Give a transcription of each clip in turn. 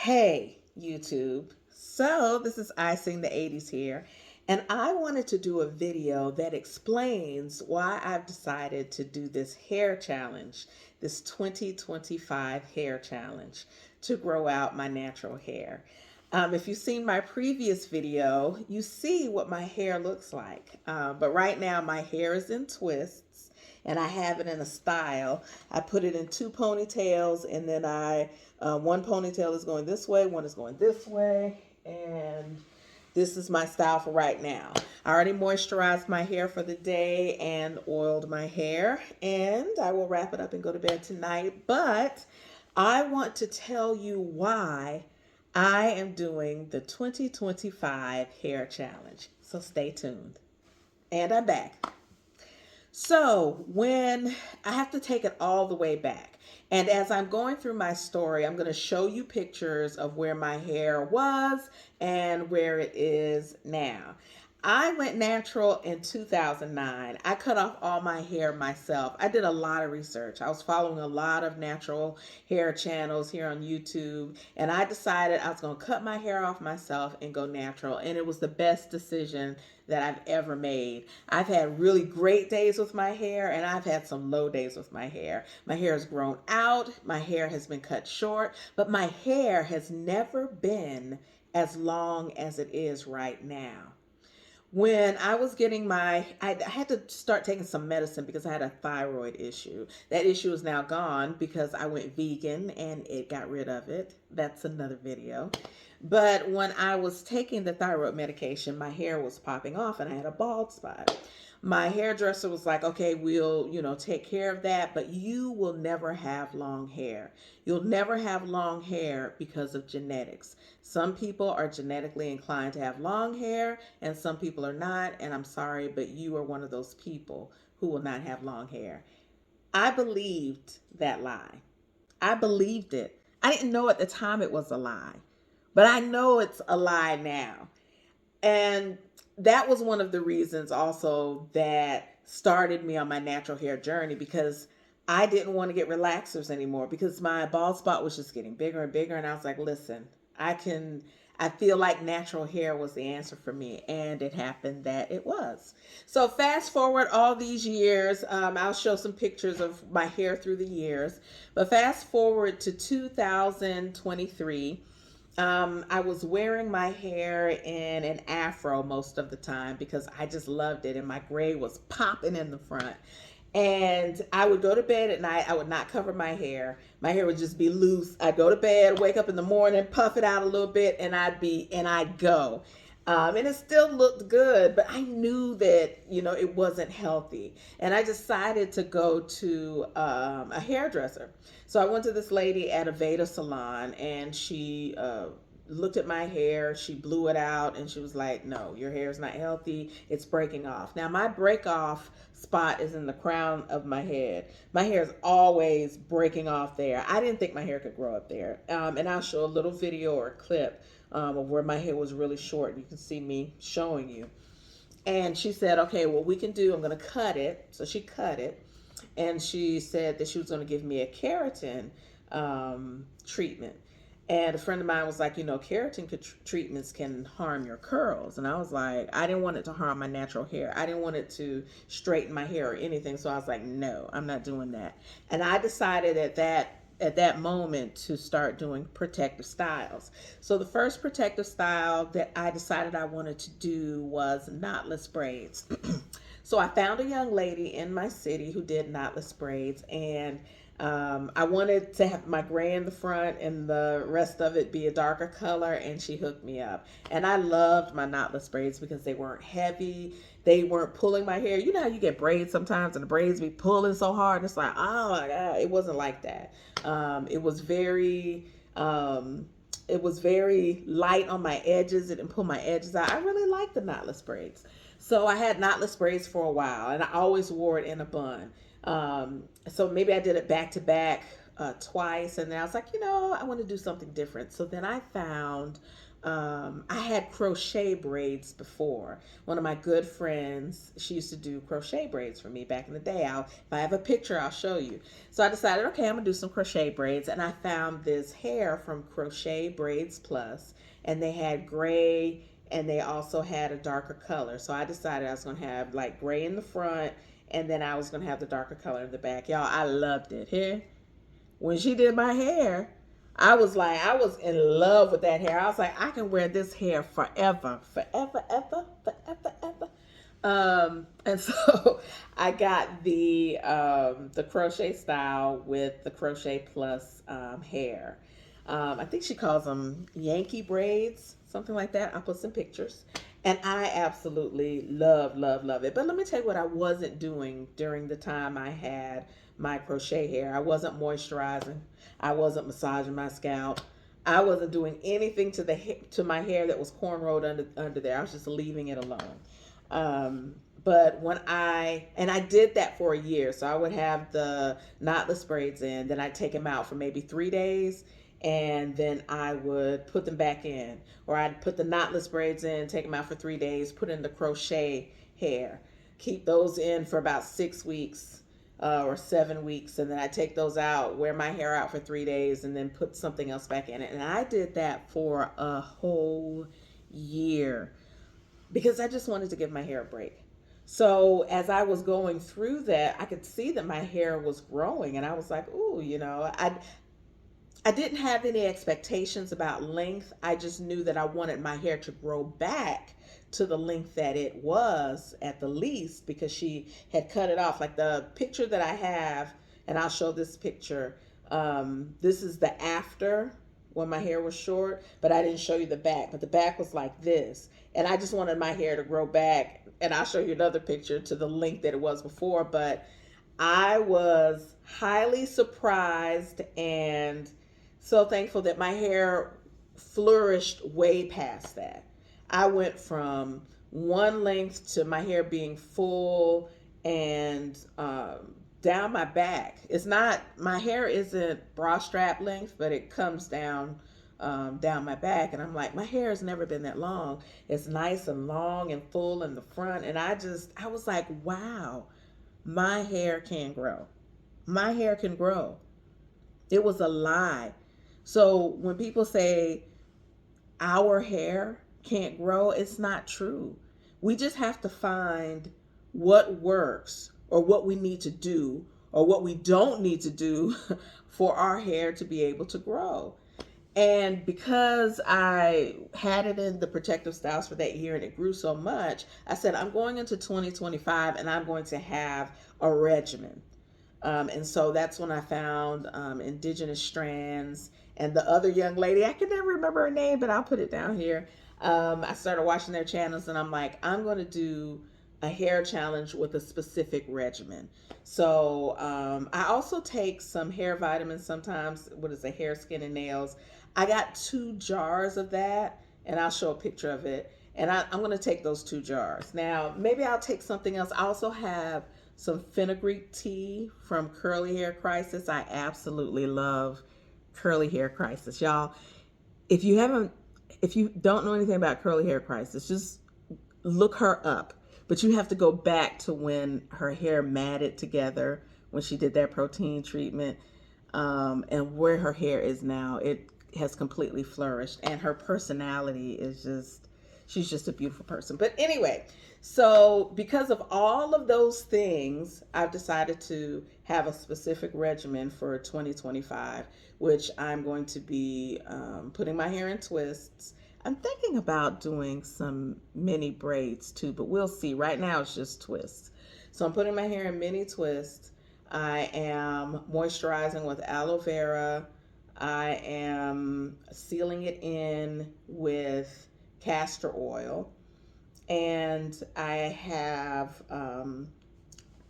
Hey, YouTube. So, this is I Sing the 80s here, and I wanted to do a video that explains why I've decided to do this hair challenge, this 2025 hair challenge to grow out my natural hair. If you've seen my previous video, you see what my hair looks like. But right now, my hair is in twists and I have it in a style. I put it in two ponytails, and then one ponytail is going this way, one is going this way, and this is my style for right now. I already moisturized my hair for the day and oiled my hair, and I will wrap it up and go to bed tonight. But I want to tell you why I am doing the 2025 hair challenge. So stay tuned. And I'm back. So, when I have to take it all the way back, and as I'm going through my story, I'm going to show you pictures of where my hair was and where it is now. I went natural in 2009. I cut off all my hair myself. I did a lot of research. I was following a lot of natural hair channels here on YouTube, and I decided I was going to cut my hair off myself and go natural, and it was the best decision that I've ever made. I've had really great days with my hair, and I've had some low days with my hair. My hair has grown out, my hair has been cut short, but my hair has never been as long as it is right now. When I was getting I had to start taking some medicine because I had a thyroid issue. That issue is now gone because I went vegan and it got rid of it. That's another video. But when I was taking the thyroid medication, my hair was popping off and I had a bald spot. My hairdresser was like, okay, we'll, take care of that, but you will never have long hair. You'll never have long hair because of genetics. Some people are genetically inclined to have long hair and some people are not. And I'm sorry, but you are one of those people who will not have long hair. I believed that lie. I believed it. I didn't know at the time it was a lie, but I know it's a lie now. And that was one of the reasons also that started me on my natural hair journey, because I didn't want to get relaxers anymore because my bald spot was just getting bigger and bigger. And I was like, listen, I feel like natural hair was the answer for me. And it happened that it was. So fast forward all these years, I'll show some pictures of my hair through the years, but fast forward to 2023. I was wearing my hair in an afro most of the time because I just loved it, and my gray was popping in the front. And I would go to bed at night. I would not cover my hair. My hair would just be loose. I'd go to bed, wake up in the morning, puff it out a little bit, and I'd go. And it still looked good, but I knew that, it wasn't healthy. And I decided to go to a hairdresser. So I went to this lady at a Veda salon, and she looked at my hair, she blew it out, and she was like, no, your hair is not healthy, it's breaking off. Now my break off spot is in the crown of my head. My hair is always breaking off there. I didn't think my hair could grow up there. And I'll show a little video or a clip of where my hair was really short. You can see me showing you. And she said, okay, what we can do, I'm going to cut it. So she cut it, and she said that she was going to give me a keratin treatment. And a friend of mine was like, keratin treatments can harm your curls. And I was like, I didn't want it to harm my natural hair. I didn't want it to straighten my hair or anything. So I was like, no, I'm not doing that. And I decided at that moment to start doing protective styles. So the first protective style that I decided I wanted to do was knotless braids. So I found a young lady in my city who did knotless braids, and I wanted to have my gray in the front and the rest of it be a darker color, and she hooked me up. And I loved my knotless braids because they weren't heavy. They weren't pulling my hair. You know how you get braids sometimes and the braids be pulling so hard, and it's like, oh my God, it wasn't like that. It was very light on my edges. It didn't pull my edges out. I really liked the knotless braids. So I had knotless braids for a while, and I always wore it in a bun. So maybe I did it back to back twice, and then I was like, I want to do something different. So then I found I had crochet braids before. One of my good friends, she used to do crochet braids for me back in the day. If I have a picture, I'll show you. So I decided, okay, I'm gonna do some crochet braids, and I found this hair from Crochet Braids Plus, and they had gray, and they also had a darker color. So I decided I was gonna have like gray in the front, and then I was gonna have the darker color in the back. Y'all, I loved it. Here, when she did my hair, I was in love with that hair. I was like, I can wear this hair forever, forever, ever, forever, ever. And so I got the crochet style with the crochet plus hair. I think she calls them Yankee braids, something like that. I'll put some pictures. And I absolutely love, love, love it. But let me tell you what I wasn't doing during the time I had my crochet hair. I wasn't moisturizing. I wasn't massaging my scalp. I wasn't doing anything to my hair that was cornrowed under there. I was just leaving it alone. But when I did that for a year, so I would have the knotless braids in, then I'd take them out for maybe 3 days, and then I would put them back in, or I'd put the knotless braids in, take them out for 3 days, put in the crochet hair, keep those in for about 6 weeks. Or 7 weeks, and then I take those out, wear my hair out for 3 days, and then put something else back in it. And I did that for a whole year because I just wanted to give my hair a break. So as I was going through that, I could see that my hair was growing, and I was like, "Ooh, I didn't have any expectations about length. I just knew that I wanted my hair to grow back to the length that it was at the least, because she had cut it off. Like the picture that I have, and I'll show this picture. This is the after when my hair was short, but I didn't show you the back. But the back was like this. And I just wanted my hair to grow back. And I'll show you another picture to the length that it was before. But I was highly surprised and so thankful that my hair flourished way past that. I went from one length to my hair being full and down my back. It's not, my hair isn't bra strap length, but it comes down my back. And I'm like, my hair has never been that long. It's nice and long and full in the front. And I was like, wow, my hair can grow. My hair can grow. It was a lie. So when people say our hair can't grow, it's not true. We just have to find what works, or what we need to do, or what we don't need to do for our hair to be able to grow. And because I had it in the protective styles for that year and it grew so much, I said, I'm going into 2025 and I'm going to have a regimen. And so that's when I found Indigenous Strands and the other young lady. I can never remember her name, but I'll put it down here. I started watching their channels, and I'm like, I'm going to do a hair challenge with a specific regimen. So I also take some hair vitamins sometimes. What is it? Hair, skin, and nails. I got 2 jars of that, and I'll show a picture of it. And I'm going to take those 2 jars. Now, maybe I'll take something else. I also have some fenugreek tea from Curly Hair Crisis. I absolutely love Curly Hair Crisis. Y'all, if you don't know anything about Curly Hair Crisis, just look her up. But you have to go back to when her hair matted together, when she did that protein treatment, and where her hair is now. It has completely flourished, and her personality is just, she's just a beautiful person. But anyway, so because of all of those things, I've decided to have a specific regimen for 2025, which I'm going to be putting my hair in twists. I'm thinking about doing some mini braids too, but we'll see. Right now it's just twists. So I'm putting my hair in mini twists. I am moisturizing with aloe vera. I am sealing it in with castor oil. And I have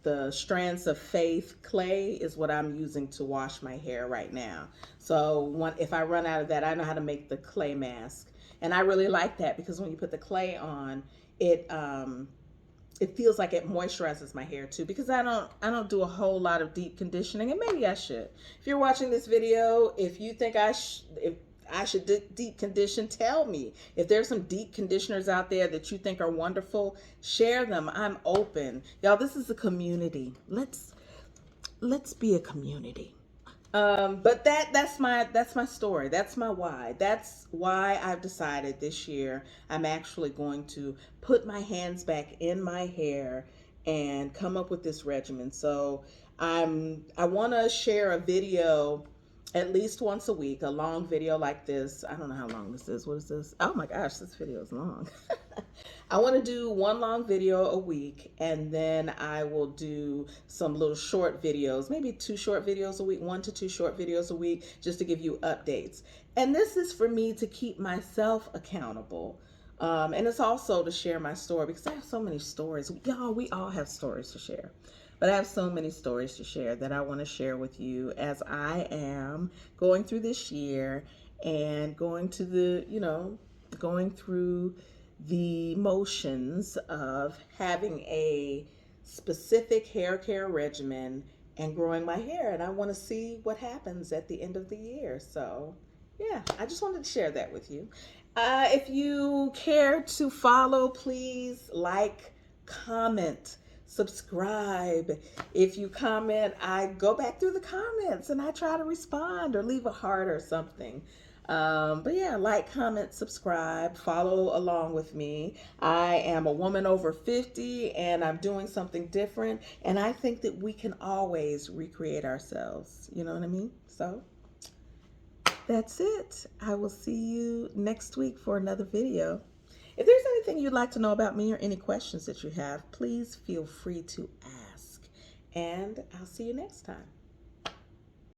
the Strands of Faith clay is what I'm using to wash my hair right now. So if I run out of that, I know how to make the clay mask. And I really like that because when you put the clay on, it it feels like it moisturizes my hair too, because I don't do a whole lot of deep conditioning, and maybe I should. If you're watching this video, if you think if I should deep condition, tell me. If there's some deep conditioners out there that you think are wonderful, share them. I'm open. Y'all, this is a community. Let's be a community. But that's my story. That's my why. That's why I've decided this year I'm actually going to put my hands back in my hair and come up with this regimen. So I want to share a video at least once a week, a long video like this. I don't know how long this is. What is this? Oh my gosh, this video is long. I want to do one long video a week, and then I will do some little short videos, maybe 2 short videos a week, 1 to 2 short videos a week, just to give you updates. And this is for me to keep myself accountable. And it's also to share my story, because I have so many stories. Y'all, we all have stories to share. But I have so many stories to share that I want to share with you as I am going through this year and going through the motions of having a specific hair care regimen and growing my hair. And I want to see what happens at the end of the year. So yeah, I just wanted to share that with you. If you care to follow, please like, comment, subscribe. If you comment, I go back through the comments and I try to respond or leave a heart or something. But yeah, like, comment, subscribe, follow along with me. I am a woman over 50 and I'm doing something different. And I think that we can always recreate ourselves. You know what I mean? So that's it. I will see you next week for another video. If there's anything you'd like to know about me or any questions that you have, please feel free to ask. And I'll see you next time.